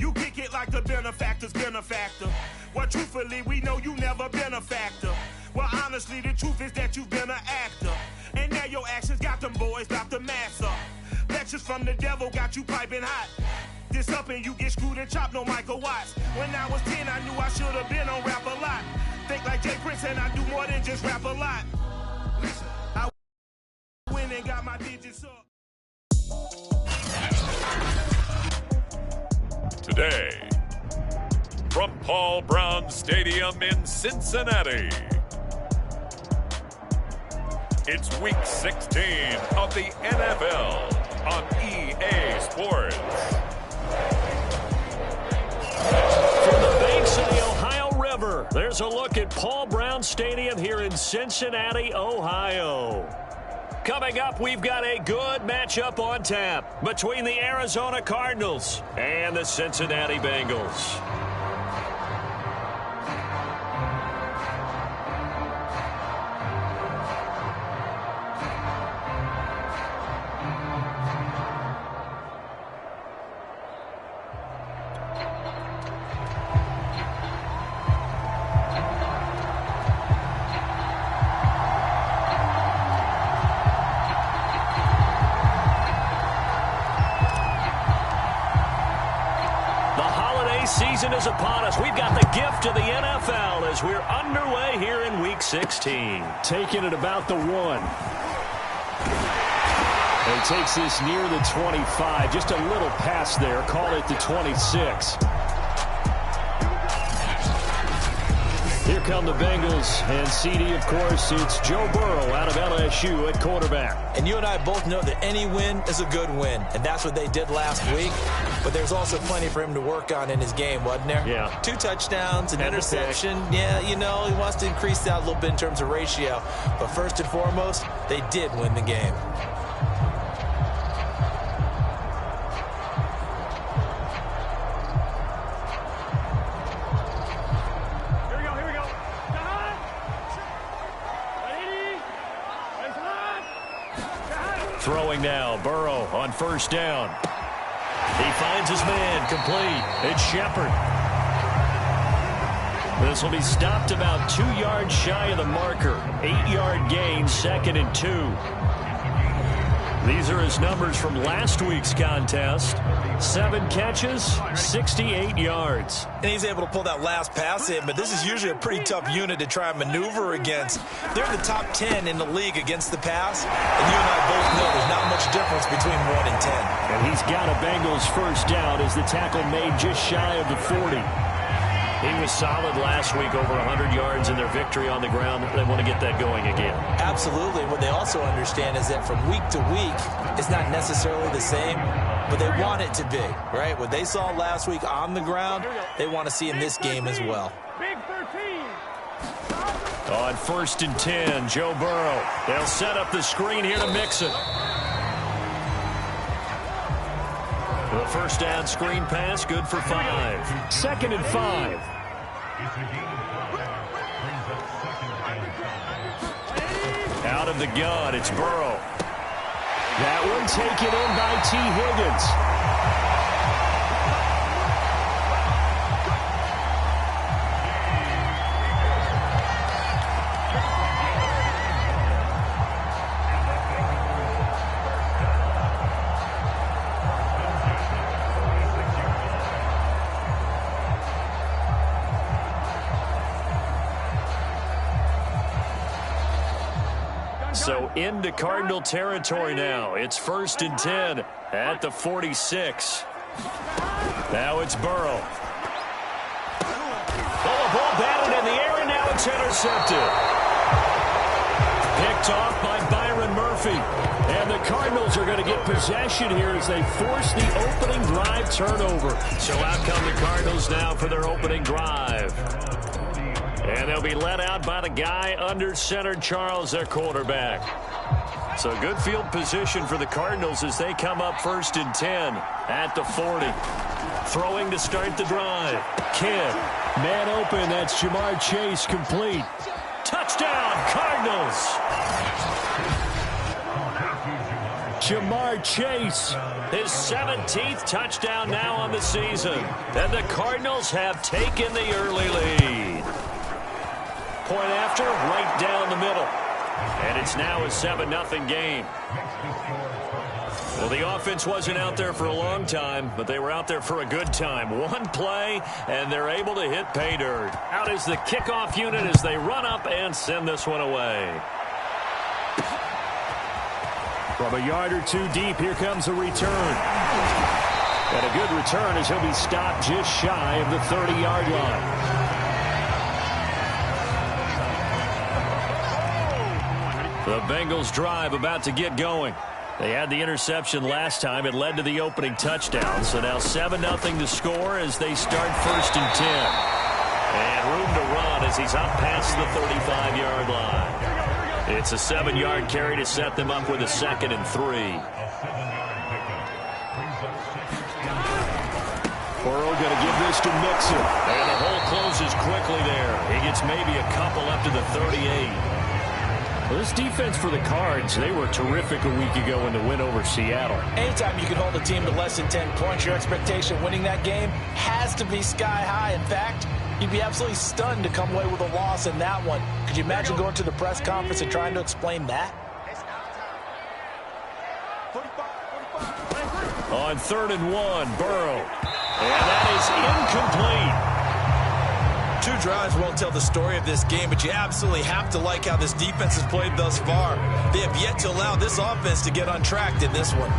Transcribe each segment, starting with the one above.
You kick it like the benefactor's benefactor. Well, truthfully, we know you never been a factor. Well, honestly, the truth is that you've been an actor. And now your actions got them boys about to mass up. Lectures from the devil got you piping hot. This up and you get screwed and chopped, no Michael Watts. When I was 10, I knew I should have been on rap a lot. Think like Jay Prince and I do more than just rap a lot. Listen, I went and got my digits up. Today, from Paul Brown Stadium in Cincinnati, it's Week 16 of the NFL on EA Sports. From the banks of the Ohio River, there's a look at Paul Brown Stadium here in Cincinnati, Ohio. Coming up, we've got a good matchup on tap between the Arizona Cardinals and the Cincinnati Bengals. Season is upon us. We've got the gift of the NFL as we're underway here in Week 16. Taking it about the 1. And takes this near the 25. Just a little pass there. Call it the 26. Here come the Bengals, and CD, of course, it's Joe Burrow out of LSU at quarterback. And you and I both know that any win is a good win, and that's what they did last week. But there's also plenty for him to work on in his game, wasn't there? Yeah. 2 touchdowns, an interception. Yeah, you know, he wants to increase that a little bit in terms of ratio. But first and foremost, they did win the game. Throwing now, Burrow on first down. He finds his man, complete. It's Shepard. This will be stopped about 2 yards shy of the marker. 8-yard gain, 2nd and 2. These are his numbers from last week's contest. 7 catches, 68 yards. And he's able to pull that last pass in, but this is usually a pretty tough unit to try and maneuver against. They're in the top 10 in the league against the pass, and you and I both know there's not much difference between 1 and 10. And he's got a Bengals first down as the tackle made just shy of the 40. He was solid last week, over 100 yards in their victory on the ground. They want to get that going again. Absolutely. What they also understand is that from week to week, it's not necessarily the same, but they want it to be, right? What they saw last week on the ground, they want to see in this game as well. Big 13. On 1st and 10, Joe Burrow. They'll set up the screen here to Mixon. The first down screen pass, good for 5. 2nd and 5. Out of the gun, it's Burrow. That one taken in by T. Higgins. So into Cardinal territory now. It's 1st and 10 at the 46. Now it's Burrow. Oh, the ball batted in the air, and now it's intercepted. Picked off by Byron Murphy. And the Cardinals are going to get possession here as they force the opening drive turnover. So out come the Cardinals now for their opening drive. And they'll be led out by the guy under center, Charles, their quarterback. So good field position for the Cardinals as they come up 1st and 10 at the 40. Throwing to start the drive. Kidd. Man open, that's Jamar Chase, complete. Touchdown, Cardinals. Jamar Chase. His 17th touchdown now on the season. And the Cardinals have taken the early lead. Point after, right down the middle. And it's now a 7-0 game. Well, the offense wasn't out there for a long time, but they were out there for a good time. One play, and they're able to hit pay dirt. Out is the kickoff unit as they run up and send this one away. From a yard or two deep, here comes a return. And a good return as he'll be stopped just shy of the 30-yard line. The Bengals drive about to get going. They had the interception last time. It led to the opening touchdown. So now 7-0 to score as they start 1st and 10. And room to run as he's up past the 35-yard line. It's a 7-yard carry to set them up with a 2nd and 3. Burrow going to give this to Mixon. And the hole closes quickly there. He gets maybe a couple up to the 38. Well, this defense for the Cards, they were terrific a week ago in the win over Seattle. Anytime you can hold a team to less than 10 points, your expectation winning that game has to be sky high. In fact, you'd be absolutely stunned to come away with a loss in that one. Could you imagine going to the press conference and trying to explain that? On 3rd and 1, Burrow. And that is incomplete. 2 drives won't tell the story of this game, but you absolutely have to like how this defense has played thus far. They have yet to allow this offense to get untracked in this one.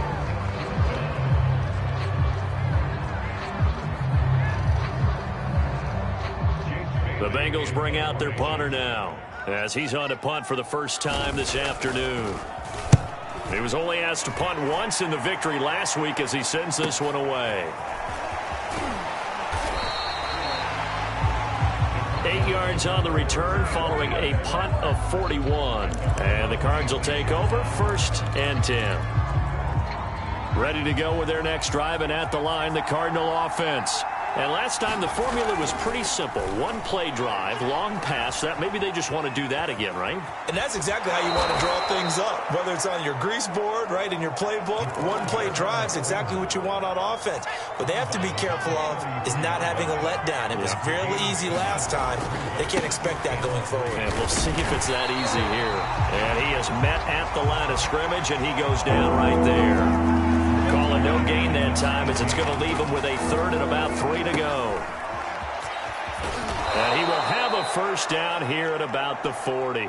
The Bengals bring out their punter now as he's on to punt for the first time this afternoon. He was only asked to punt once in the victory last week as he sends this one away. 8 yards on the return following a punt of 41. And the Cards will take over 1st and 10. Ready to go with their next drive, and at the line, the Cardinal offense. And last time, the formula was pretty simple. 1-play drive, long pass. That maybe they just want to do that again, right? And that's exactly how you want to draw things up. Whether it's on your grease board, right, in your playbook, 1-play drive's exactly what you want on offense. What they have to be careful of is not having a letdown. It was fairly easy last time. They can't expect that going forward. And we'll see if it's that easy here. And he is met at the line of scrimmage, and he goes down right there. Call it no gain that time as it's going to leave him with a 3rd and about 3 to go. And he will have a 1st down here at about the 40.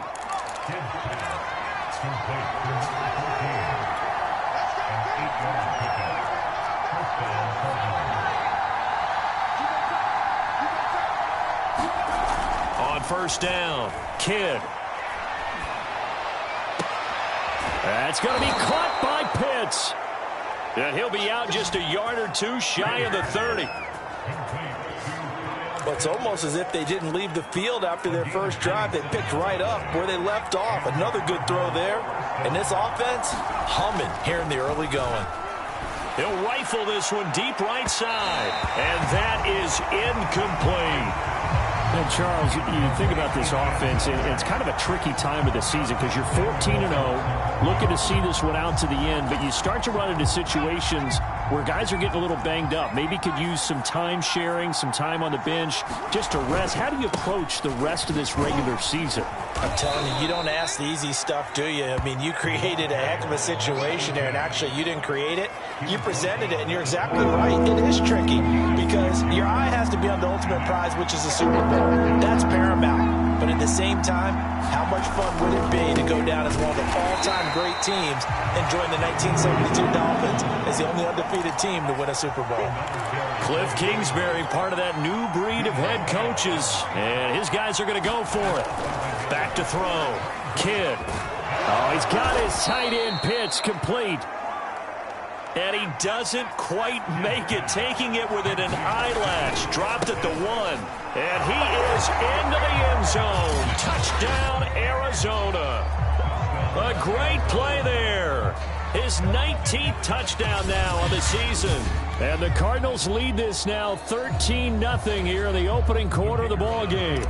On 1st down, Kidd. That's going to be caught by Pitts. And he'll be out just a yard or 2 shy of the 30. Well, it's almost as if they didn't leave the field after their first drive. They picked right up where they left off. Another good throw there. And this offense, humming here in the early going. He'll rifle this one deep right side. And that is incomplete. And Charles, you think about this offense, and it's kind of a tricky time of the season because you're 14-0, looking to see this one out to the end, but you start to run into situations where guys are getting a little banged up. Maybe could use some time sharing, some time on the bench just to rest. How do you approach the rest of this regular season? I'm telling you, you don't ask the easy stuff, do you? I mean, you created a heck of a situation there, and actually you didn't create it. You presented it, and you're exactly right. It is tricky because your eye has to be on the ultimate prize, which is the Super Bowl. That's paramount. But at the same time, how much fun would it be to go down as one of the all-time great teams and join the 1972 Dolphins as the only undefeated team to win a Super Bowl? Cliff Kingsbury, part of that new breed of head coaches, and his guys are going to go for it. Back to throw. Kidd. Oh, he's got his tight end Pitts complete. And he doesn't quite make it, taking it within an eyelash. Dropped at the 1. And he is into the end zone. Touchdown, Arizona. A great play there. His 19th touchdown now on the season. And the Cardinals lead this now 13-0 here in the opening quarter of the ball game.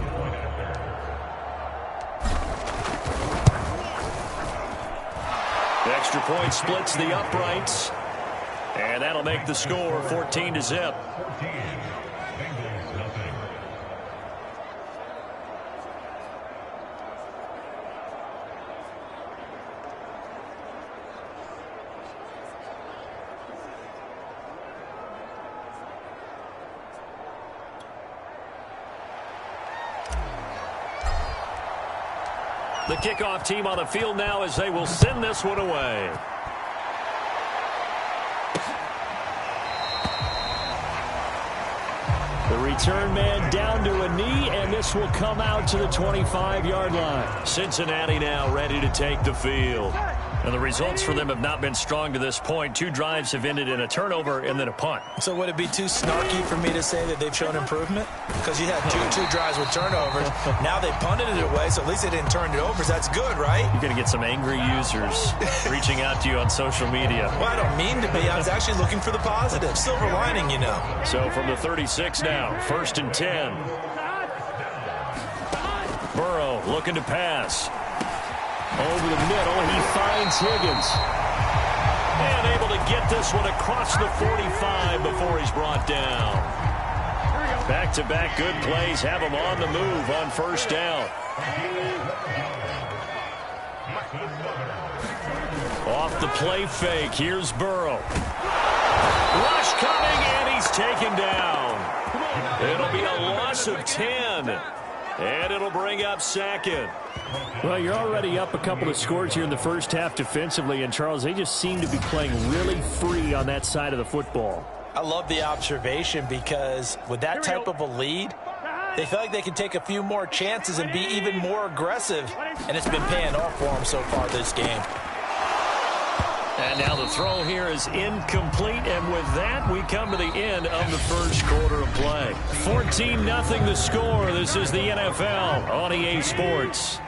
extra point splits the uprights. And that'll make the score 14-0. The kickoff team on the field now as they will send this one away. The return man down to a knee, and this will come out to the 25-yard line. Cincinnati now ready to take the field. And the results for them have not been strong to this point. 2 drives have ended in a turnover and then a punt. So would it be too snarky for me to say that they've shown improvement? Because you had two drives with turnovers. Now they punted it away, so at least they didn't turn it over. That's good, right? You're going to get some angry users reaching out to you on social media. Well, I don't mean to be. I was actually looking for the positive. Silver lining, you know. So from the 36 now, 1st and 10. Burrow looking to pass. Over the middle, he finds Higgins. And able to get this one across the 45 before he's brought down. Back-to-back good plays have him on the move on 1st down. Off the play fake, here's Burrow. Rush coming, and he's taken down. It'll be a loss of 10. And it'll bring up 2nd. Well, you're already up a couple of scores here in the first half defensively, and Charles, they just seem to be playing really free on that side of the football. I love the observation because with that type of a lead, they feel like they can take a few more chances and be even more aggressive, and it's been paying off for them so far this game. And now the throw here is incomplete, and with that, we come to the end of the first quarter of play. 14-0 the score. This is the NFL on EA Sports.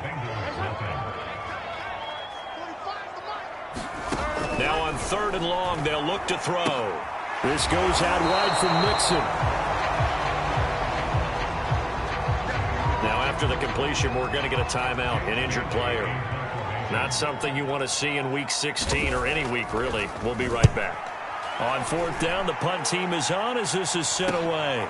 Now on 3rd and long, they'll look to throw. This goes out wide from Mixon. Now after the completion, we're going to get a timeout, an injured player. Not something you want to see in Week 16 or any week, really. We'll be right back. On 4th down, the punt team is on as this is sent away.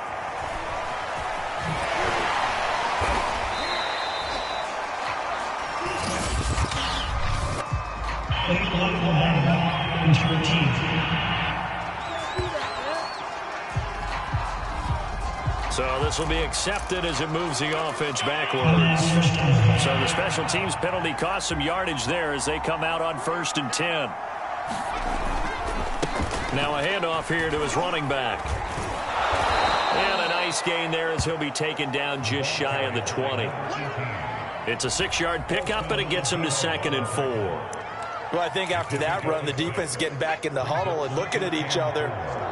So this will be accepted as it moves the offense backwards. So the special teams penalty cost some yardage there as they come out on 1st and 10. Now a handoff here to his running back. And a nice gain there as he'll be taken down just shy of the 20. It's a 6-yard pickup, and it gets him to 2nd and 4. Well, I think after that run, the defense is getting back in the huddle and looking at each other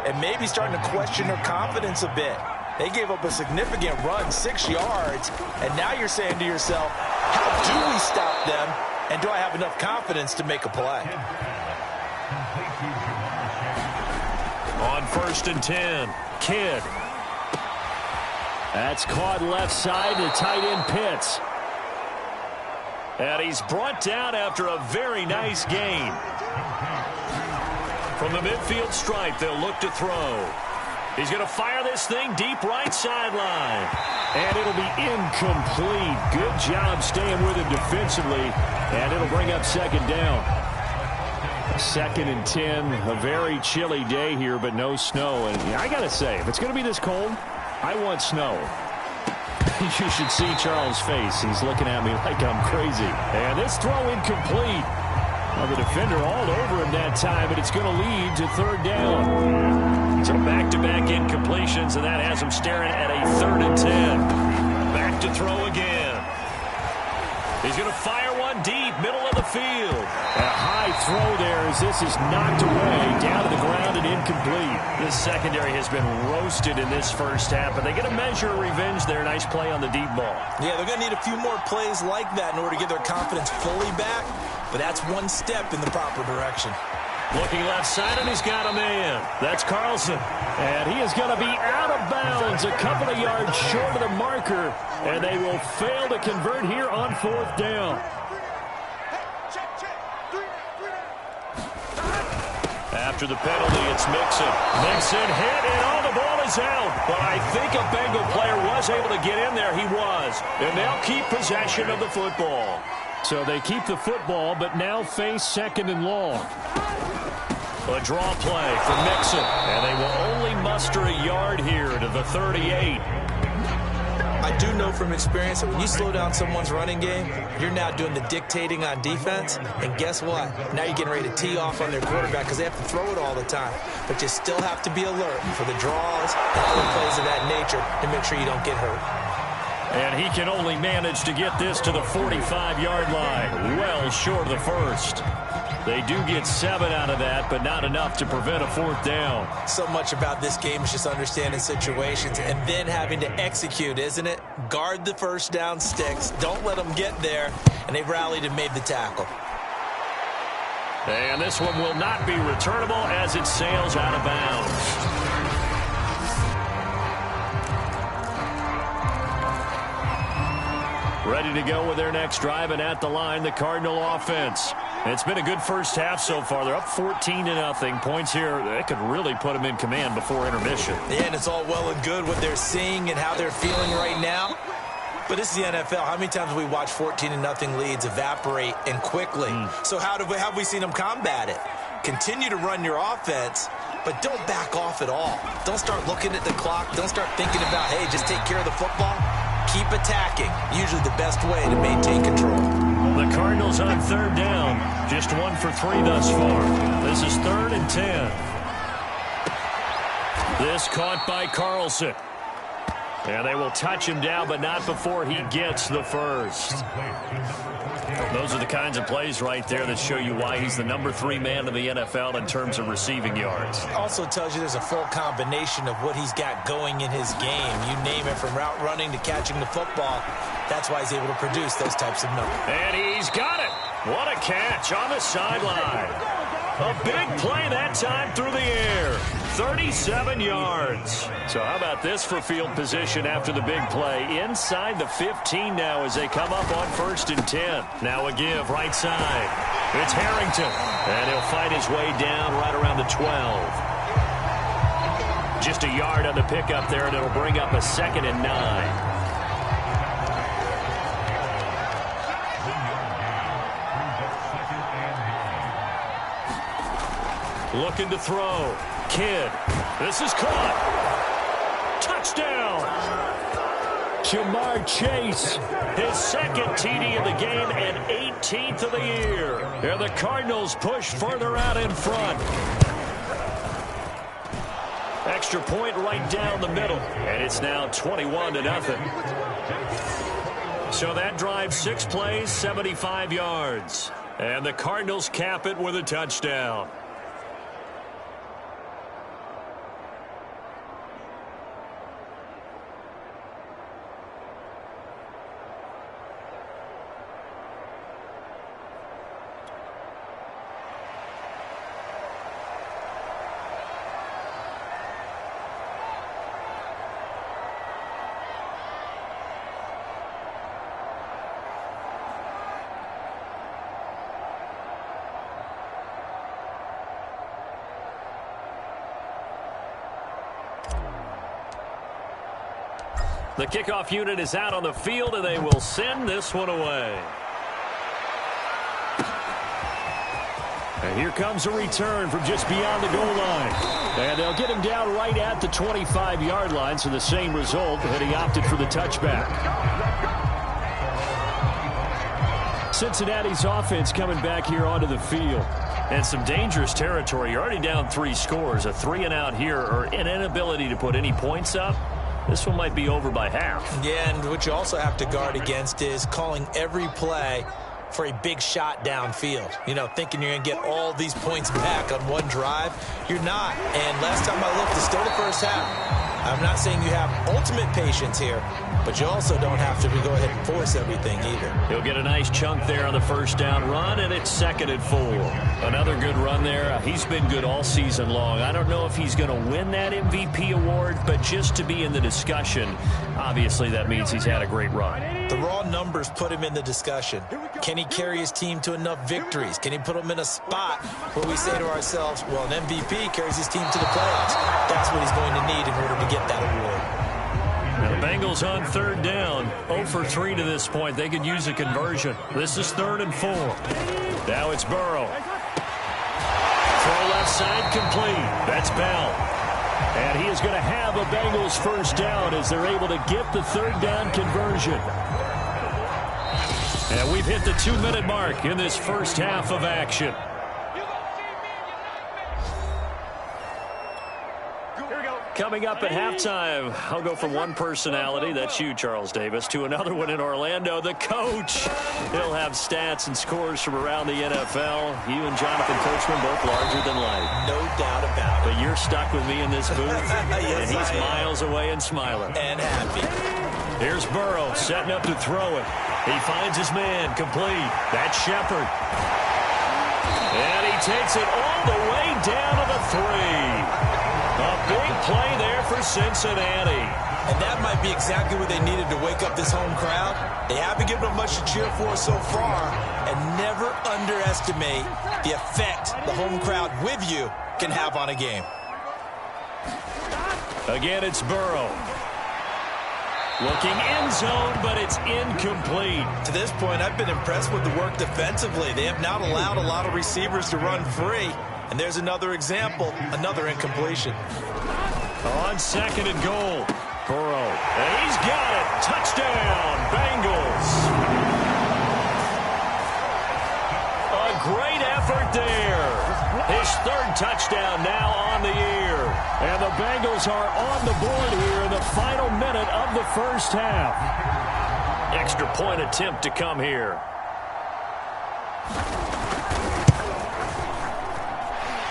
and maybe starting to question their confidence a bit. They gave up a significant run, 6 yards, and now you're saying to yourself, how do we stop them, and do I have enough confidence to make a play? On 1st and 10, Kidd. That's caught left side to tight end Pitts. And he's brought down after a very nice gain. From the midfield stripe, they'll look to throw. He's going to fire this thing deep right sideline. And it'll be incomplete. Good job staying with him defensively. And it'll bring up 2nd down. 2nd and 10. A very chilly day here, but no snow. And I got to say, if it's going to be this cold, I want snow. You should see Charles' face. He's looking at me like I'm crazy. And this throw incomplete. Well, the defender all over him that time, but it's going to lead to 3rd down. So back-to-back incompletions, and that has him staring at a 3rd and 10. Back to throw again. He's going to fire one deep, middle of the field. A high throw there as this is knocked away, down to the ground and incomplete. This secondary has been roasted in this first half, but they get a measure of revenge there. Nice play on the deep ball. Yeah, they're going to need a few more plays like that in order to get their confidence fully back, but that's one step in the proper direction. Looking left side, and he's got a man. That's Carlson. And he is going to be out of bounds, a couple of yards short of the marker, and they will fail to convert here on 4th down. After the penalty, it's Mixon. Mixon hit, and the ball is out. But I think a Bengal player was able to get in there. He was. And they'll keep possession of the football. So they keep the football, but now face 2nd and long. A draw play for Mixon. And they will only muster a yard here to the 38. I do know from experience that when you slow down someone's running game, you're now doing the dictating on defense. And guess what? Now you're getting ready to tee off on their quarterback because they have to throw it all the time. But you still have to be alert for the draws and other plays of that nature to make sure you don't get hurt. And he can only manage to get this to the 45-yard line. Well short of the first. They do get 7 out of that, but not enough to prevent a 4th down. So much about this game is just understanding situations and then having to execute, isn't it? Guard the first down sticks. Don't let them get there. And they've rallied and made the tackle. And this one will not be returnable as it sails out of bounds. Ready to go with their next drive, and at the line, the Cardinal offense. It's been a good first half so far. They're up 14-0. Points here, they could really put them in command before intermission. Yeah, and it's all well and good what they're seeing and how they're feeling right now. But this is the NFL. How many times have we watched 14-0 leads evaporate and quickly? So how have we seen them combat it? Continue to run your offense, but don't back off at all. Don't start looking at the clock. Don't start thinking about, hey, just take care of the football. Keep attacking. Usually the best way to maintain control. The Cardinals on 3rd down. Just 1 for 3 thus far. This is 3rd and 10. This caught by Carlson. And they will touch him down, but not before he gets the first. Those are the kinds of plays right there that show you why he's the number 3 man in the NFL in terms of receiving yards. Also tells you there's a full combination of what he's got going in his game. You name it, from route running to catching the football. That's why he's able to produce those types of numbers. And he's got it. What a catch on the sideline. A big play that time through the air. 37 yards. So how about this for field position after the big play? Inside the 15 now as they come up on 1st and 10. Now a give right side. It's Harrington. And he'll fight his way down right around the 12. Just a yard on the pickup there, and it'll bring up a 2nd and 9. Looking to throw. Kidd. This is caught. Touchdown. Jamar Chase. His 2nd TD of the game and 18th of the year. And the Cardinals push further out in front. Extra point right down the middle. And it's now 21-0. So that drive, 6 plays, 75 yards. And the Cardinals cap it with a touchdown. The kickoff unit is out on the field, and they will send this one away. And here comes a return from just beyond the goal line. And they'll get him down right at the 25-yard line, so the same result, but he opted for the touchback. Cincinnati's offense coming back here onto the field. And some dangerous territory. You're already down 3 scores. A 3-and-out here, or an inability to put any points up. This one might be over by half. Yeah, and what you also have to guard against is calling every play for a big shot downfield. You know, thinking you're going to get all these points back on one drive. You're not. And last time I looked, it's still the first half. I'm not saying you have ultimate patience here, but you also don't have to go ahead and force everything either. He'll get a nice chunk there on the first down run, and it's 2nd and 4. Another good run there. He's been good all season long. I don't know if he's going to win that MVP award, but just to be in the discussion, obviously that means he's had a great run. The raw numbers put him in the discussion. Can he carry his team to enough victories? Can he put them in a spot where we say to ourselves, well, an MVP carries his team to the playoffs. That's what he's going to need in order to get that award. Now the Bengals on 3rd down, 0 for 3 to this point. They could use a conversion. This is 3rd and 4. Now it's Burrow. Throw left side complete. That's Bell. And he is going to have a Bengals first down as they're able to get the 3rd down conversion. And we've hit the 2-minute mark in this first half of action. Coming up at halftime, I'll go from one personality, that's you, Charles Davis, to another one in Orlando, the coach. He'll have stats and scores from around the NFL. You and Jonathan Coachman both larger than life. No doubt about it. But you're stuck with me in this booth, yes, and he's miles away and smiling. And happy. Here's Burrow setting up to throw it. He finds his man complete. That's Shepard. And he takes it all the way down to the 3. A big play there for Cincinnati. And that might be exactly what they needed to wake up this home crowd. They haven't given them much to cheer for so far. And never underestimate the effect the home crowd with you can have on a game. Again, it's Burrow. Looking end zone, but it's incomplete. To this point, I've been impressed with the work defensively. They have not allowed a lot of receivers to run free. And there's another example, another incompletion. On 2nd and goal, Burrow. And he's got it. Touchdown, Bengals. A great effort there. His 3rd touchdown now on the year. And the Bengals are on the board here in the final minute of the first half. Extra point attempt to come here.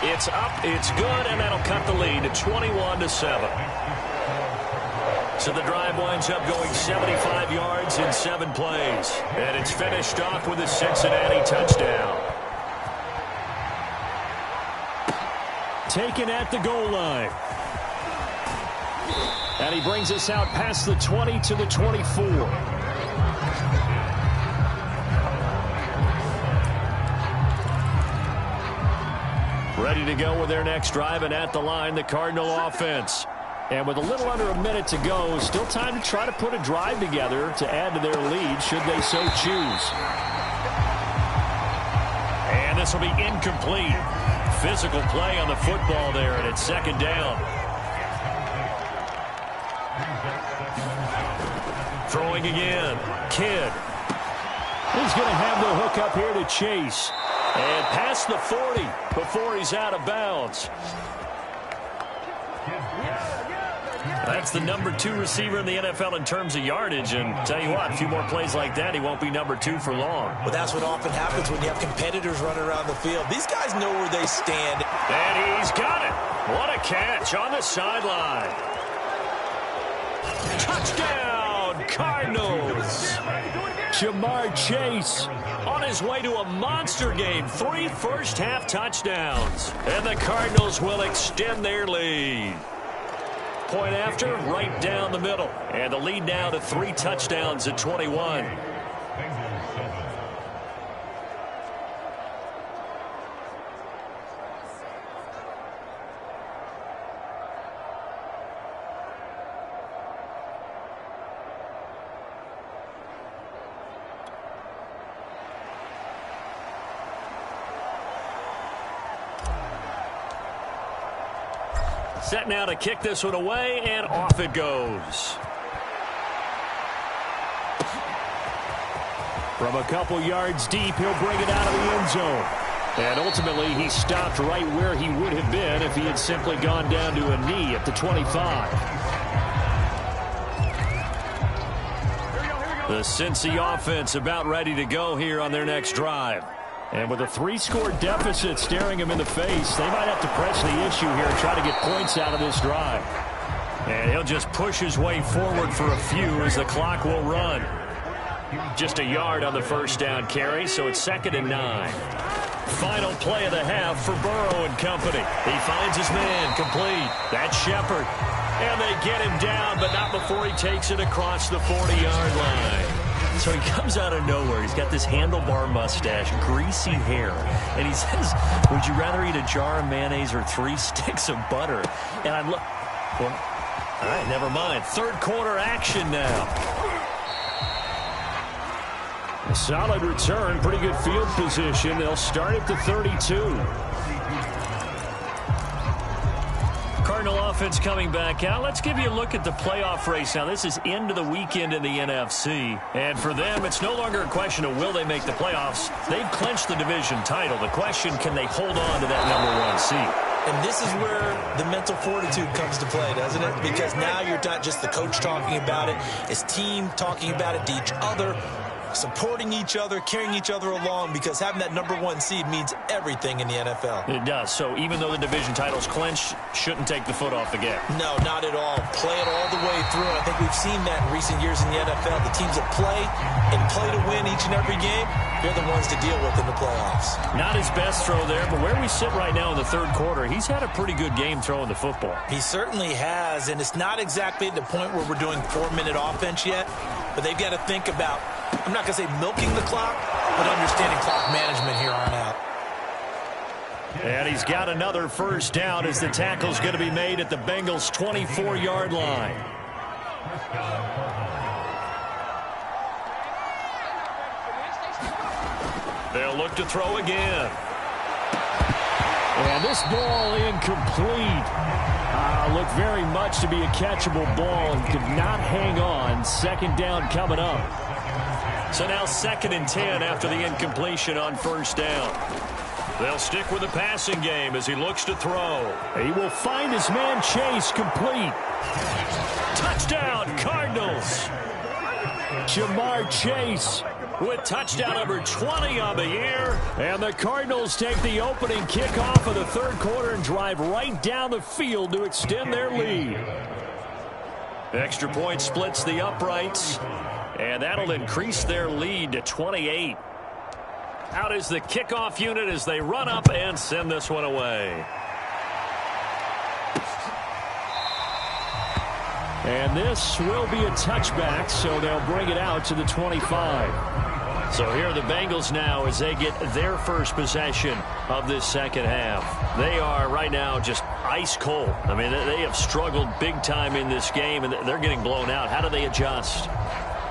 It's up, it's good, and that'll cut the lead to 21-7. So the drive winds up going 75 yards in 7 plays. And it's finished off with a Cincinnati touchdown. Taken at the goal line. And he brings us out past the 20 to the 24. Ready to go with their next drive, and at the line, the Cardinal offense. And with a little under a minute to go, still time to try to put a drive together to add to their lead, should they so choose. And this will be incomplete. Physical play on the football there, and it's 2nd down. Throwing again. Kidd. He's going to have the hook up here to Chase. And past the 40 before he's out of bounds. That's the number 2 receiver in the NFL in terms of yardage. And tell you what, a few more plays like that, he won't be number 2 for long. Well, that's what often happens when you have competitors running around the field. These guys know where they stand. And he's got it. What a catch on the sideline. Touchdown, Cardinals. Jamar Chase on his way to a monster game. 3 first-half touchdowns. And the Cardinals will extend their lead. Point after, right down the middle. And the lead now to 3 touchdowns at 21. Set now to kick this one away, and off it goes. From a couple yards deep, he'll bring it out of the end zone. And ultimately, he stopped right where he would have been if he had simply gone down to a knee at the 25. The Cincy offense about ready to go here on their next drive. And with a 3-score deficit staring him in the face, they might have to press the issue here and try to get points out of this drive. And he'll just push his way forward for a few as the clock will run. Just a yard on the first down carry, so it's 2nd and 9. Final play of the half for Burrow and company. He finds his man complete. That's Shepard. And they get him down, but not before he takes it across the 40-yard line. So he comes out of nowhere. He's got this handlebar mustache, greasy hair. And he says, would you rather eat a jar of mayonnaise or 3 sticks of butter? And I'm well, all right, never mind. Third quarter action now. A solid return, pretty good field position. They'll start at the 32. Cardinal offense coming back out. Let's give you a look at the playoff race now. This is into the weekend in the NFC. And for them, it's no longer a question of will they make the playoffs. They've clinched the division title. The question, can they hold on to that #1 seed? And this is where the mental fortitude comes to play, doesn't it? Because now you're not just the coach talking about it, it's team talking about it to each other, supporting each other, carrying each other along, because having that #1 seed means everything in the NFL. It does. So even though the division title's clinched, shouldn't take the foot off the gas. No, not at all. Play it all the way through. I think we've seen that in recent years in the NFL. The teams that play and play to win each and every game, they're the ones to deal with in the playoffs. Not his best throw there, but where we sit right now in the third quarter, he's had a pretty good game throwing the football. He certainly has, and it's not exactly at the point where we're doing 4-minute offense yet, but they've got to think about, I'm not going to say milking the clock, but understanding clock management here on out. And he's got another first down as the tackle's going to be made at the Bengals' 24-yard line. They'll look to throw again. And this ball incomplete. Looked very much to be a catchable ball and could not hang on. Second down coming up. So now 2nd and 10 after the incompletion on first down. They'll stick with the passing game as he looks to throw. He will find his man Chase complete. Touchdown, Cardinals. Jamar Chase with touchdown number 20 on the year. And the Cardinals take the opening kickoff of the third quarter and drive right down the field to extend their lead. Extra point splits the uprights. And that'll increase their lead to 28. Out is the kickoff unit as they run up and send this one away. And this will be a touchback, so they'll bring it out to the 25. So here are the Bengals now as they get their first possession of this second half. They are right now just ice cold. I mean, they have struggled big time in this game, and they're getting blown out. How do they adjust?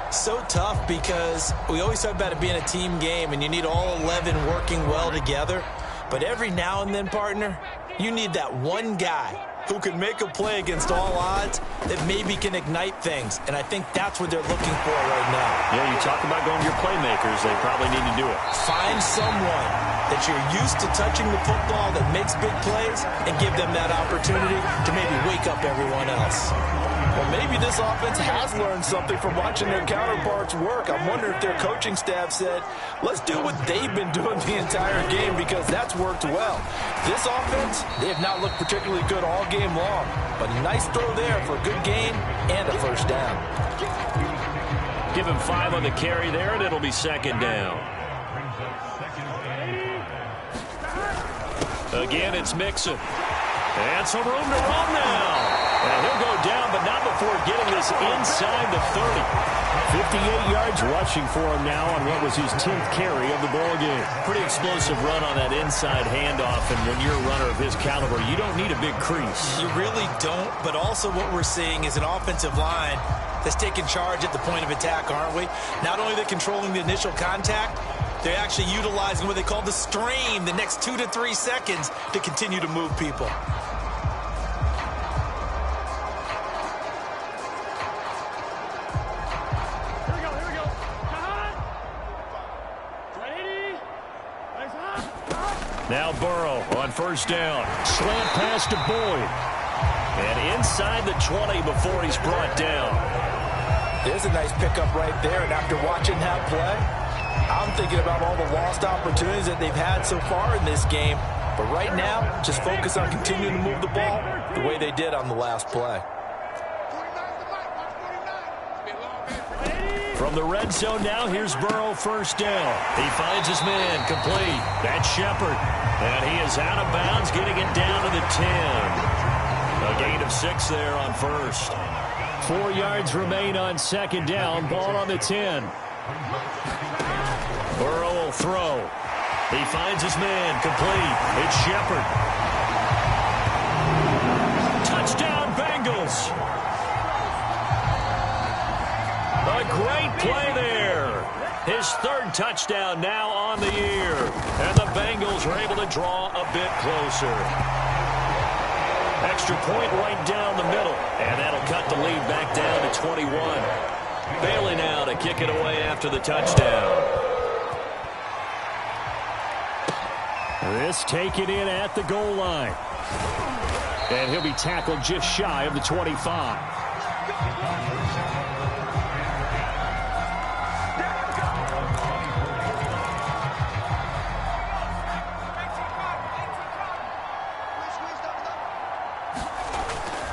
So tough because we always talk about it being a team game, and you need all 11 working well together. But every now and then, partner, you need that one guy who can make a play against all odds that maybe can ignite things. And I think that's what they're looking for right now. Yeah, you talk about going to your playmakers. They probably need to do it. Find someone that you're used to touching the football that makes big plays and give them that opportunity to maybe wake up everyone else. Well, maybe this offense has learned something from watching their counterparts work. I'm wondering if their coaching staff said, let's do what they've been doing the entire game because that's worked well. This offense, they have not looked particularly good all game long, but a nice throw there for a good gain and a first down. Give him 5 on the carry there, and it'll be second down. Again, it's Mixon. And some room to run now. And he'll go down, but not before getting this inside the 30. 58 yards rushing for him now on what was his 10th carry of the ball game. Pretty explosive run on that inside handoff, and when you're a runner of his caliber, you don't need a big crease. You really don't, but also what we're seeing is an offensive line that's taking charge at the point of attack, aren't we? Not only are they controlling the initial contact, they're actually utilizing what they call the strain, the next 2 to 3 seconds to continue to move people. Now Burrow on first down. Slant pass to Boyd. And inside the 20 before he's brought down. There's a nice pickup right there, and after watching that play, I'm thinking about all the lost opportunities that they've had so far in this game. But right now, just focus on continuing to move the ball the way they did on the last play. From the red zone now, here's Burrow, first down. He finds his man, complete. That's Shepard. And he is out of bounds, getting it down to the 10. A gain of 6 there on first. 4 yards remain on second down. Ball on the 10. Burrow will throw. He finds his man, complete. It's Shepard. Touchdown, Bengals. A great play there. His 3rd touchdown now on the year. And the Bengals are able to draw a bit closer. Extra point right down the middle. And that'll cut the lead back down to 21. Bailey now to kick it away after the touchdown. This taken in at the goal line. And he'll be tackled just shy of the 25.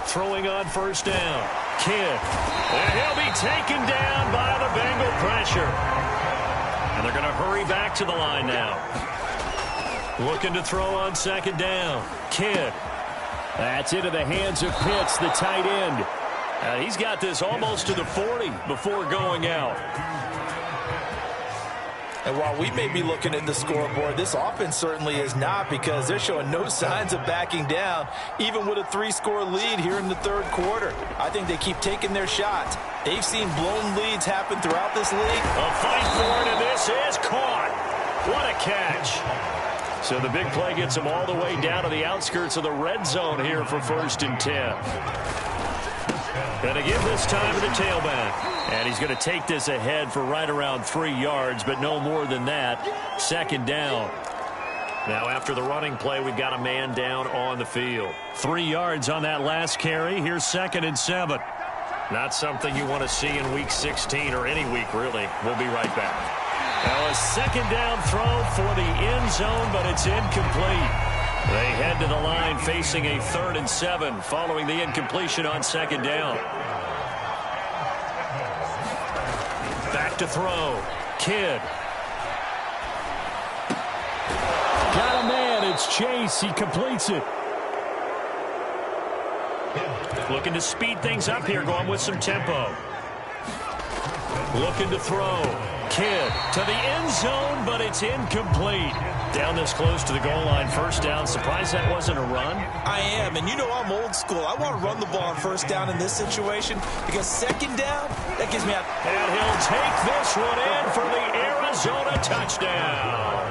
Throwing on first down. Kidd. And he'll be taken down by the Bengal pressure. And they're going to hurry back to the line now. Looking to throw on second down. Kidd. That's into the hands of Pitts, the tight end. He's got this almost to the 40 before going out. And while we may be looking at the scoreboard, this offense certainly is not, because they're showing no signs of backing down, even with a 3-score lead here in the 3rd quarter. I think they keep taking their shots. They've seen blown leads happen throughout this league. A fight for it, and this is caught. What a catch. So the big play gets him all the way down to the outskirts of the red zone here for 1st and 10. Going to give this time to the tailback. And he's going to take this ahead for right around 3 yards, but no more than that. 2nd down. Now after the running play, we've got a man down on the field. 3 yards on that last carry. Here's 2nd and 7. Not something you want to see in week 16 or any week, really. We'll be right back. Now a 2nd down throw for the end zone, but it's incomplete. They head to the line facing a 3rd and 7 following the incompletion on 2nd down. Back to throw. Kidd. Got a man. It's Chase. He completes it. Looking to speed things up here, going with some tempo. Looking to throw. Kidd to the end zone, but it's incomplete. Down this close to the goal line, 1st down. Surprised that wasn't a run? I am, and you know I'm old school. I want to run the ball on 1st down in this situation, because 2nd down, that gives me a... And he'll take this one in for the Arizona touchdown.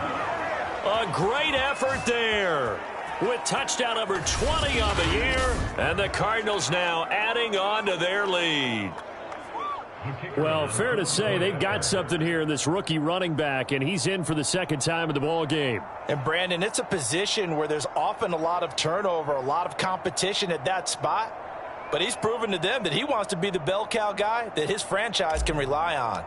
A great effort there, with touchdown number 20 on the year, and the Cardinals now adding on to their lead. Well, fair to say they've got something here in this rookie running back, and he's in for the 2nd time of the ball game. And, Brandon, it's a position where there's often a lot of turnover, a lot of competition at that spot. But he's proven to them that he wants to be the bell cow guy that his franchise can rely on.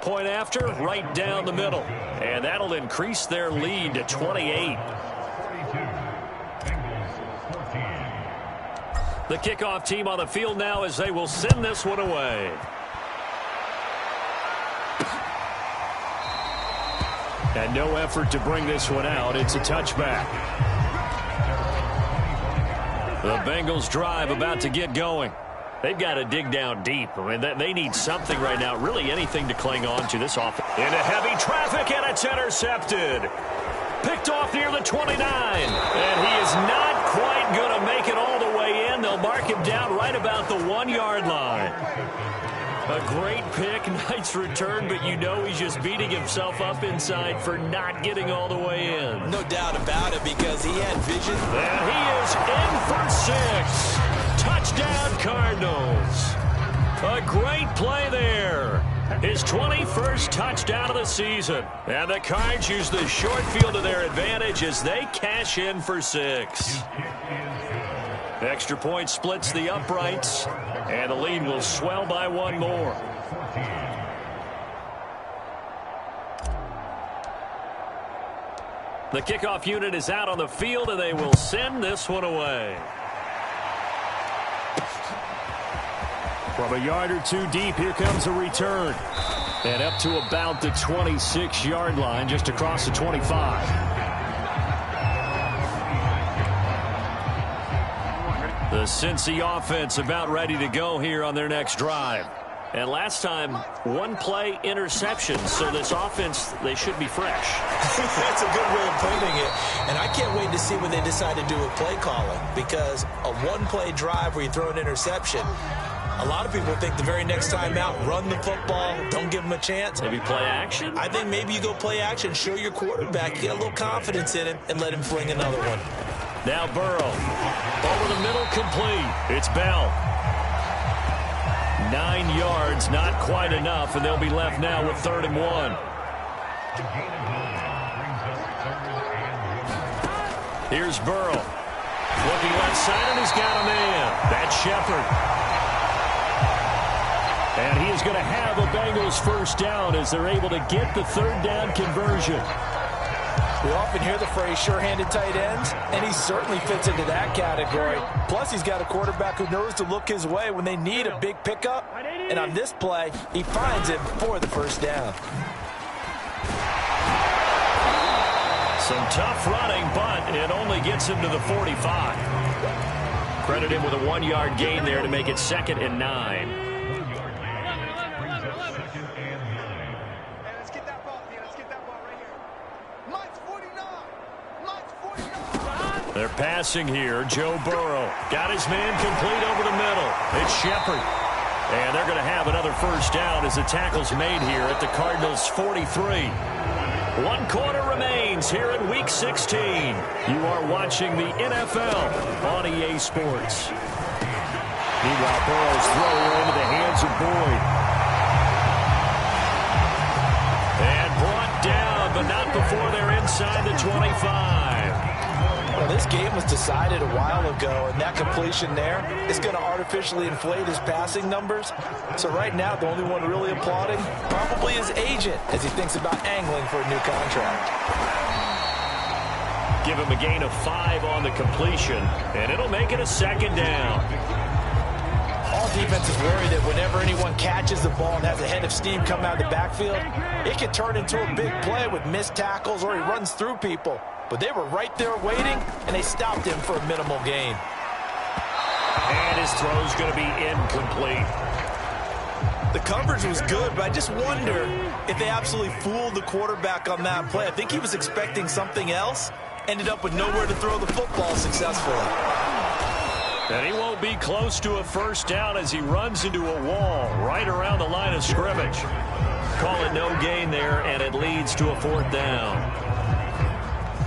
Point after, right down the middle. And that'll increase their lead to 28. The kickoff team on the field now as they will send this one away. And no effort to bring this one out. It's a touchback. The Bengals drive about to get going. They've got to dig down deep. I mean, they need something right now, really anything to cling on to this offense. Into heavy traffic, and it's intercepted. Picked off near the 29. And he is not quite going to make it all the way in. They'll mark him down right about the 1-yard line. A great pick, nice return, but you know he's just beating himself up inside for not getting all the way in. No doubt about it, because he had vision. And he is in for 6. Touchdown, Cardinals. A great play there. His 21st touchdown of the season. And the Cards use the short field to their advantage as they cash in for 6. Extra point splits the uprights, and the lead will swell by 1 more. The kickoff unit is out on the field, and they will send this one away. From a yard or two deep, here comes a return. And up to about the 26-yard line, just across the 25. The Cincy offense about ready to go here on their next drive. And last time, one play interception. So this offense, they should be fresh. That's a good way of putting it. And I can't wait to see what they decide to do with play calling. Because a one-play drive where you throw an interception, a lot of people think the very next time out, run the football, don't give them a chance. Maybe play action? I think maybe you go play action, show your quarterback, get a little confidence in him, and let him fling another one. Now Burrow. Over the middle, complete. It's Bell. 9 yards, not quite enough, and they'll be left now with 3rd and 1. Here's Burrow. Looking left side, and he's got a man. That's Shepard. And he is going to have a Bengals first down as they're able to get the 3rd down conversion. We often hear the phrase sure-handed tight ends, and he certainly fits into that category. Plus, he's got a quarterback who knows to look his way when they need a big pickup. And on this play, he finds it for the first down. Some tough running, but it only gets him to the 45. Credit him with a 1-yard gain there to make it 2nd and 9. They're passing here. Joe Burrow got his man complete over the middle. It's Shepard. And they're going to have another first down as the tackle's made here at the Cardinals' 43. 1 quarter remains here in Week 16. You are watching the NFL on EA Sports. Meanwhile, Burrow's throw into the hands of Boyd. And brought down, but not before they're inside the 25. Well, this game was decided a while ago, and that completion there is going to artificially inflate his passing numbers. So right now, the only one really applauding probably his agent as he thinks about angling for a new contract. Give him a gain of 5 on the completion, and it'll make it a 2nd down. All defenses worry that whenever anyone catches the ball and has a head of steam come out of the backfield, it can turn into a big play with missed tackles or he runs through people. But they were right there waiting, and they stopped him for a minimal gain. And his throw's going to be incomplete. The coverage was good, but I just wonder if they absolutely fooled the quarterback on that play. I think he was expecting something else, ended up with nowhere to throw the football successfully. And he won't be close to a first down as he runs into a wall right around the line of scrimmage. Call it no gain there, and it leads to a 4th down.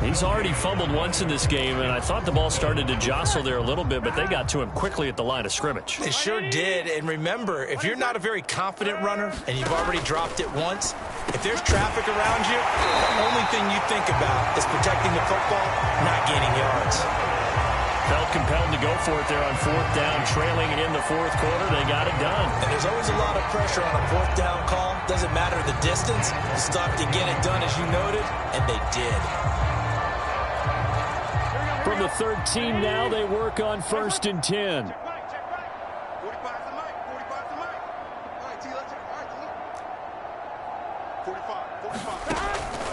He's already fumbled once in this game, and I thought the ball started to jostle there a little bit, but they got to him quickly at the line of scrimmage. They sure did, and remember, if you're not a very confident runner and you've already dropped it once, if there's traffic around you, the only thing you think about is protecting the football, not gaining yards. Felt compelled to go for it there on 4th down, trailing in the 4th quarter. They got it done. And there's always a lot of pressure on a 4th down call. Doesn't matter the distance. You still have to get it done, as you noted, and they did. From the 13 now, they work on 1st and 10.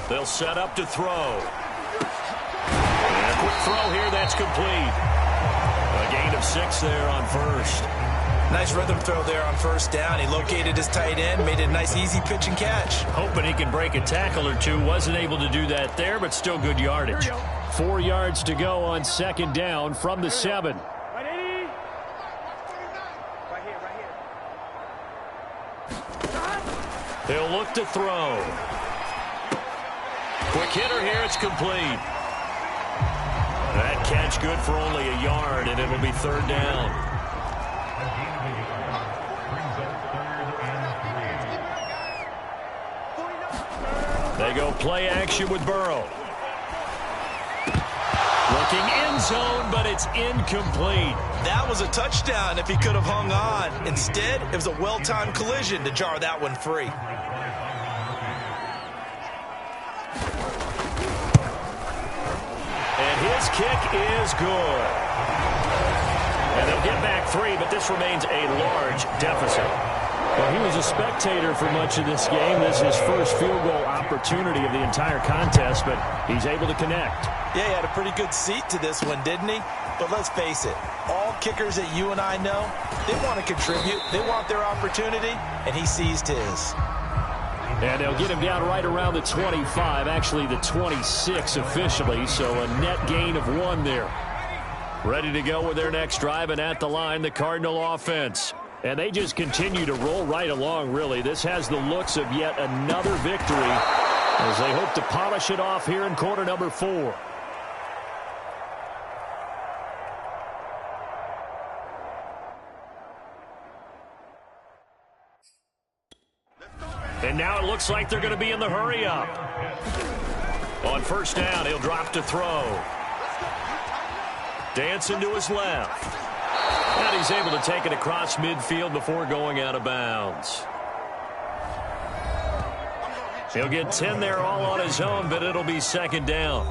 They'll set up to throw. And a quick throw here, that's complete. A gain of 6 there on 1st. Nice rhythm throw there on 1st down. He located his tight end, made it a nice easy pitch and catch. Hoping he can break a tackle or two. Wasn't able to do that there, but still good yardage. 4 yards to go on 2nd down from the 7. They'll look to throw. Quick hitter here, it's complete. That catch good for only a yard, and it'll be 3rd down. They go play action with Burrow. Looking end zone, but it's incomplete. That was a touchdown if he could have hung on. Instead, it was a well-timed collision to jar that one free. And his kick is good. And they'll get back 3, but this remains a large deficit. Well, he was a spectator for much of this game. This is his first field goal opportunity of the entire contest, but he's able to connect. Yeah, he had a pretty good seat to this one, didn't he? But let's face it, all kickers that you and I know, they want to contribute. They want their opportunity, and he seized his. And they'll get him down right around the 25, actually the 26 officially, so a net gain of 1 there. Ready to go with their next drive, and at the line, the Cardinal offense. And they just continue to roll right along, really. This has the looks of yet another victory as they hope to polish it off here in quarter number 4. And now it looks like they're going to be in the hurry up. On first down, he'll drop to throw. Dancing to his left. And he's able to take it across midfield before going out of bounds. He'll get 10 there all on his own, but it'll be second down.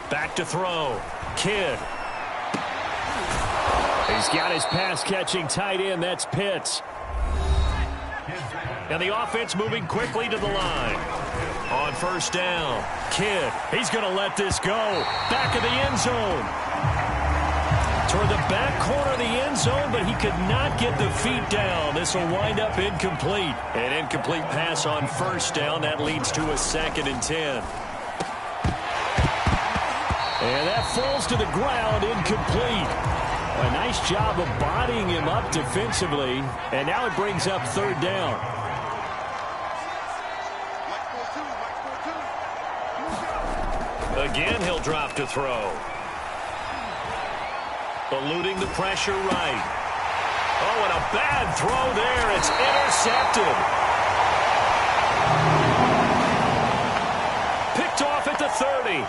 Back to throw. Kidd. He's got his pass-catching tight end. That's Pitts. And the offense moving quickly to the line. On first down, Kidd. He's going to let this go. Back of the end zone. Toward the back corner of the end zone, but he could not get the feet down. This will wind up incomplete. An incomplete pass on first down. That leads to a 2nd and 10. And that falls to the ground, incomplete. A nice job of bodying him up defensively. And now it brings up 3rd down. Again, he'll drop to throw. Eluding the pressure right. Oh, and a bad throw there. It's intercepted. Picked off at the 30.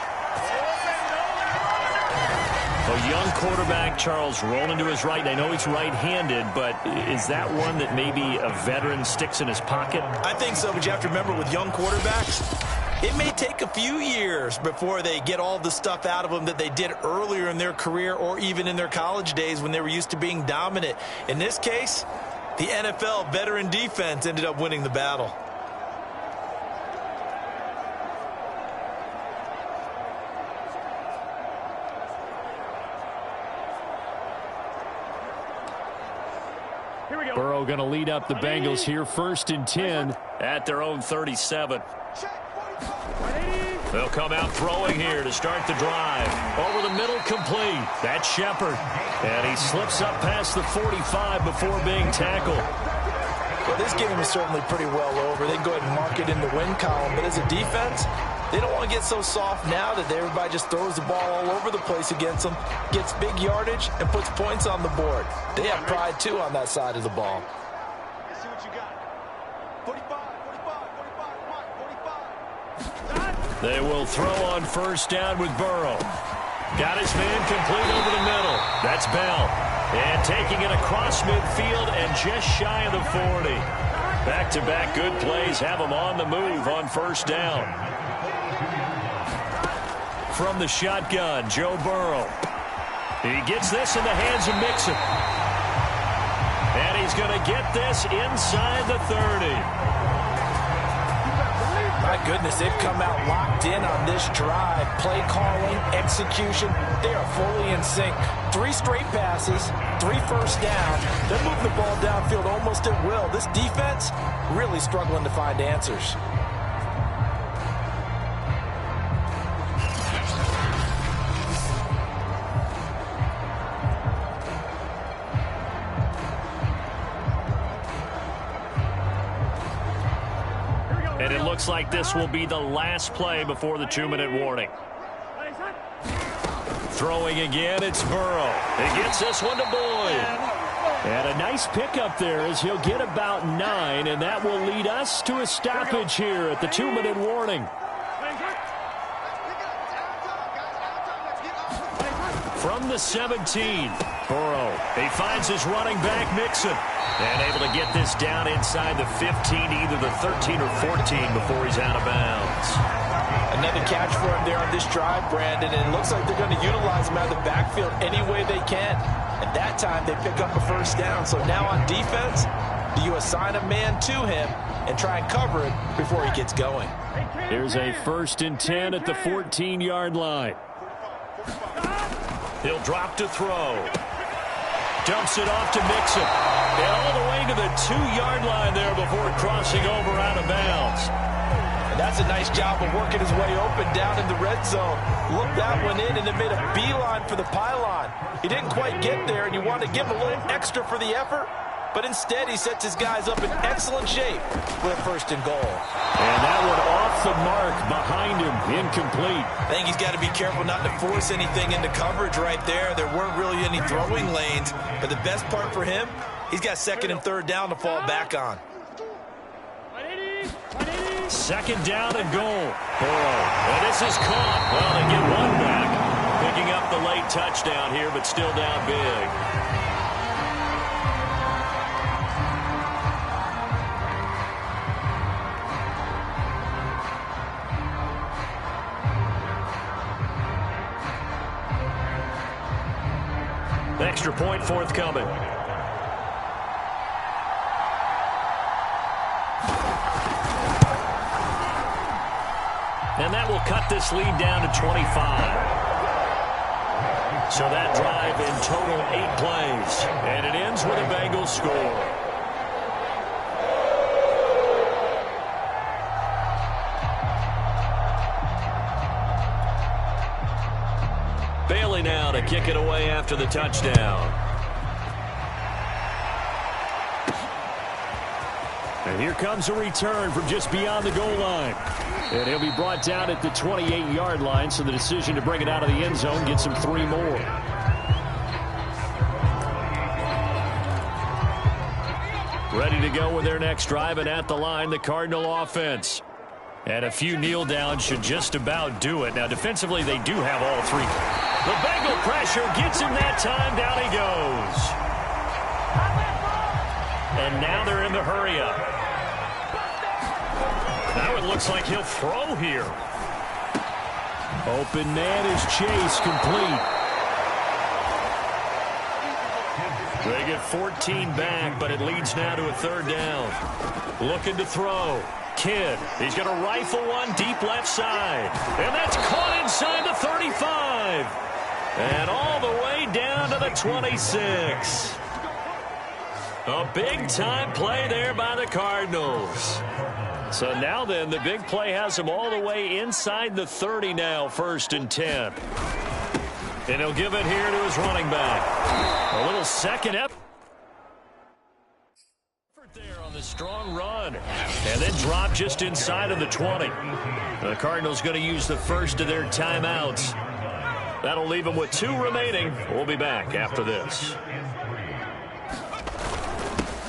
A young quarterback, Charles, rolling to his right. I know he's right-handed, but is that one that maybe a veteran sticks in his pocket? I think so, but you have to remember with young quarterbacks, it may take a few years before they get all the stuff out of them that they did earlier in their career or even in their college days when they were used to being dominant. In this case, the NFL veteran defense ended up winning the battle. Burrow going to lead up the Bengals here, 1st and 10 at their own 37. They'll come out throwing here to start the drive. Over the middle, complete. That's Shepard. And he slips up past the 45 before being tackled. Well, this game is certainly pretty well over. They can go ahead and mark it in the win column. But as a defense, they don't want to get so soft now that everybody just throws the ball all over the place against them, gets big yardage, and puts points on the board. They have pride, too, on that side of the ball. Let's see what you got. 45, 45, 45, 45. They will throw on first down with Burrow. Got his man complete over the middle. That's Bell. And taking it across midfield and just shy of the 40. Back-to-back good plays have him on the move on first down. From the shotgun, Joe Burrow. He gets this in the hands of Mixon. And he's going to get this inside the 30. My goodness, they've come out locked in on this drive. Play calling, execution, they are fully in sync. 3 straight passes, 3 first down. They're moving the ball downfield almost at will. This defense really struggling to find answers. And it looks like this will be the last play before the 2-minute warning. Throwing again, it's Burrow. He gets this one to Boyd. And a nice pickup there as he'll get about 9, and that will lead us to a stoppage here at the 2-minute warning. From the 17, Burrow. He finds his running back, Mixon. And able to get this down inside the 15, either the 13 or 14 before he's out of bounds. Another catch for him there on this drive, Brandon, and it looks like they're going to utilize him out of the backfield any way they can. And that time they pick up a first down. So now on defense, do you assign a man to him and try and cover it before he gets going? Here's a 1st and 10 at the 14-yard line. He'll drop to throw. Dumps it off to Mixon. And all the way to the 2-yard line there before crossing over out of bounds. And that's a nice job of working his way open down in the red zone. Looked that one in and then made a beeline for the pylon. He didn't quite get there, and you want to give him a little extra for the effort. But instead, he sets his guys up in excellent shape with a 1st and goal. And that one off the mark behind him, incomplete. I think he's got to be careful not to force anything into coverage right there. There weren't really any throwing lanes. But the best part for him, he's got 2nd and 3rd down to fall back on. 2nd down and goal. Burrow. And this is caught. Well, they get one back. Picking up the late touchdown here, but still down big. Extra point forthcoming. And that will cut this lead down to 25. So that drive in total 8 plays. And it ends with a Bengals score. Bailey now to kick it away after the touchdown. And here comes a return from just beyond the goal line. And he'll be brought down at the 28-yard line, so the decision to bring it out of the end zone gets him 3 more. Ready to go with their next drive, and at the line, the Cardinal offense. And a few kneel downs should just about do it. Now, defensively, they do have all 3. The Bengal pressure gets him that time. Down he goes. And now they're in the hurry-up. Now it looks like he'll throw here. Open man is Chase, complete. They get 14 back, but it leads now to a 3rd down. Looking to throw. Kidd, he's going to rifle one deep left side. And that's caught inside the 35. And all the way down to the 26. A big-time play there by the Cardinals. So now then, the big play has him all the way inside the 30 now, 1st and 10. And he'll give it here to his running back. A little second effort there on the strong run. And then drop just inside of the 20. The Cardinals going to use the first of their timeouts. That'll leave them with 2 remaining. We'll be back after this.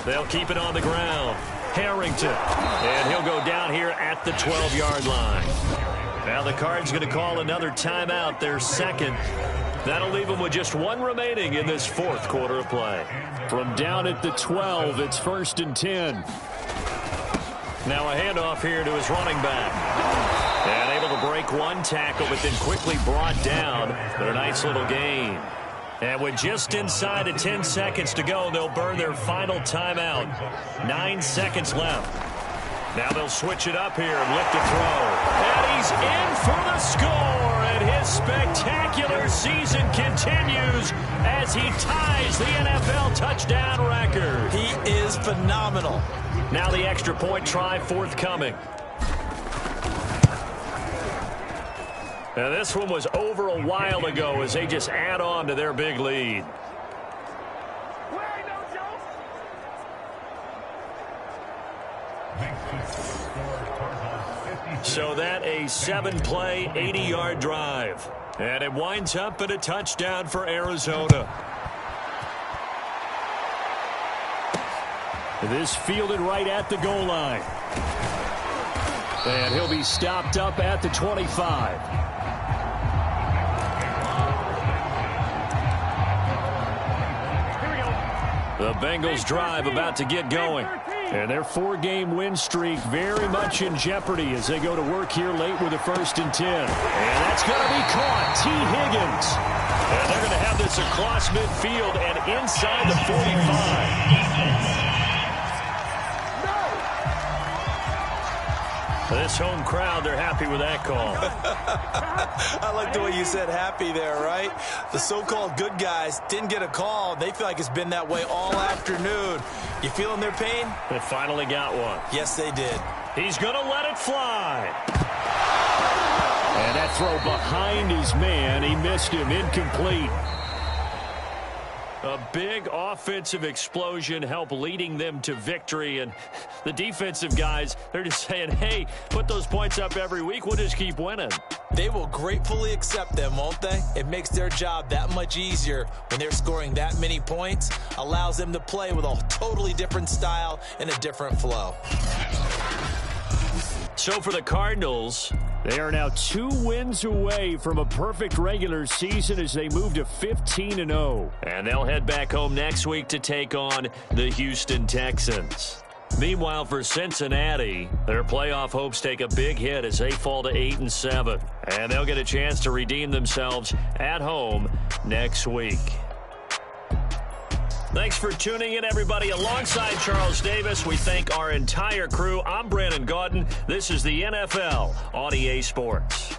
They'll keep it on the ground. Harrington. And he'll go down here at the 12-yard line. Now the Cards going to call another timeout, their 2nd. That'll leave them with just 1 remaining in this 4th quarter of play. From down at the 12, it's 1st and 10. Now a handoff here to his running back. And able to break 1 tackle, but then quickly brought down. But a nice little gain. And with just inside of 10 seconds to go, they'll burn their final timeout. 9 seconds left. Now they'll switch it up here and lift a throw. And he's in for the score. And his spectacular season continues as he ties the NFL touchdown record. He is phenomenal. Now the extra point try forthcoming. Now this one was over a while ago as they just add on to their big lead. So that a 7-play, 80-yard drive. And it winds up in a touchdown for Arizona. This fielded right at the goal line. And he'll be stopped up at the 25. The Bengals drive about to get going. And their 4-game win streak very much in jeopardy as they go to work here late with a 1st and 10. And that's going to be caught. T. Higgins. And they're going to have this across midfield and inside the 45. This home crowd, they're happy with that call. I like the way you said happy there, right? The so-called good guys didn't get a call. They feel like it's been that way all afternoon. You feeling their pain? They finally got one. Yes, they did. He's going to let it fly. And that throw behind his man, he missed him, incomplete. A big offensive explosion helped leading them to victory. And the defensive guys, they're just saying, hey, put those points up every week. We'll just keep winning. They will gratefully accept them, won't they? It makes their job that much easier when they're scoring that many points. Allows them to play with a totally different style and a different flow. So for the Cardinals, they are now 2 wins away from a perfect regular season as they move to 15-0. And they'll head back home next week to take on the Houston Texans. Meanwhile, for Cincinnati, their playoff hopes take a big hit as they fall to 8-7. And they'll get a chance to redeem themselves at home next week. Thanks for tuning in, everybody. Alongside Charles Davis, we thank our entire crew. I'm Brandon Gaudin. This is the NFL on EA Sports.